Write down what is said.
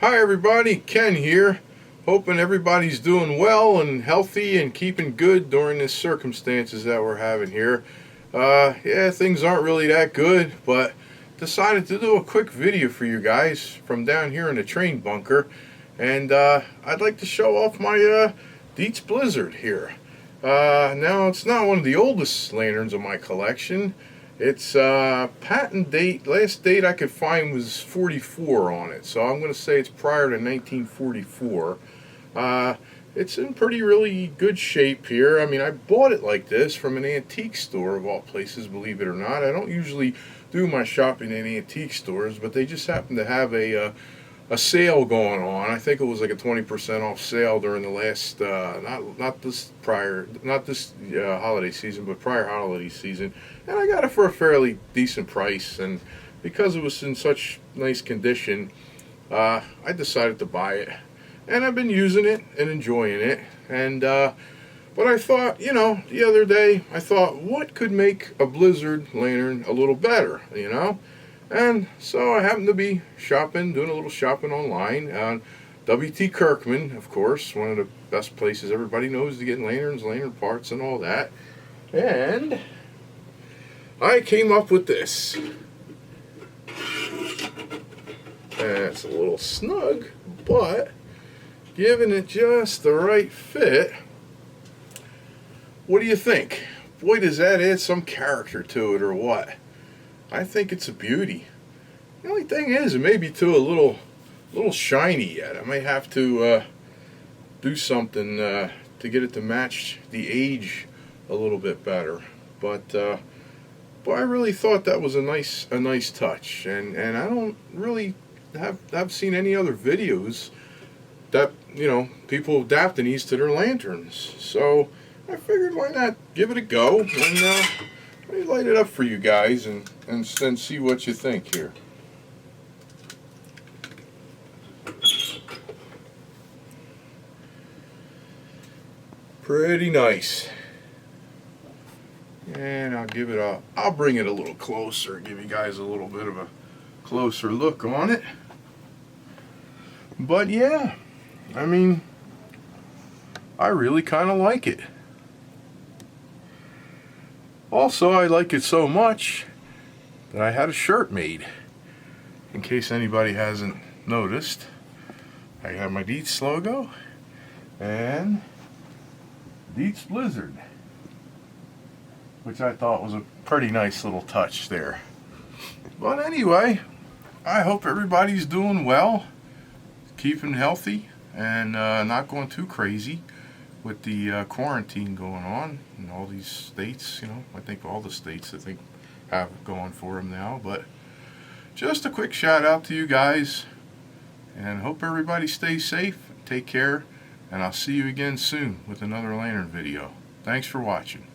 Hi everybody, Ken here. Hoping everybody's doing well and healthy and keeping good during the circumstances that we're having here. Yeah, things aren't really that good, but decided to do a quick video for you guys from down here in the train bunker. And I'd like to show off my Dietz Blizzard here. Now, it's not one of the oldest lanterns of my collection. It's patent date, last date I could find was 44 on it, so I'm going to say it's prior to 1944. It's in really good shape here. I mean, I bought it like this from an antique store of all places, believe it or not. I don't usually do my shopping in antique stores, but they just happen to have a sale going on. I think it was like a 20% off sale during the last not this holiday season, but prior holiday season, and I got it for a fairly decent price. And because it was in such nice condition, I decided to buy it, and I've been using it and enjoying it. And but I thought, the other day I thought, what could make a Blizzard lantern a little better, And so I happened to be doing a little shopping online on W.T. Kirkman, of course, one of the best places everybody knows to get lanterns, lantern parts, and all that. And I came up with this. It's a little snug, but giving it just the right fit. What do you think? Boy, does that add some character to it, or what? I think it's a beauty. The only thing is, it may be too a little shiny yet. I may have to do something to get it to match the age a little bit better. But I really thought that was a nice touch, and I don't really have seen any other videos that people adapting these to their lanterns. So I figured, why not give it a go, and let me light it up for you guys and see what you think here. Pretty nice. And I'll bring it a little closer, give you guys a little bit of a closer look on it. But yeah, I mean, I really kind of like it. Also, I like it so much that I had a shirt made. In case anybody hasn't noticed, I have my Dietz logo and Dietz Blizzard, which I thought was a pretty nice little touch there. But anyway, I hope everybody's doing well, keeping healthy, and not going too crazy with the quarantine going on in all these states. I think all the states have it going for them now. But just a quick shout out to you guys, and hope everybody stays safe, take care, and I'll see you again soon with another lantern video. Thanks for watching.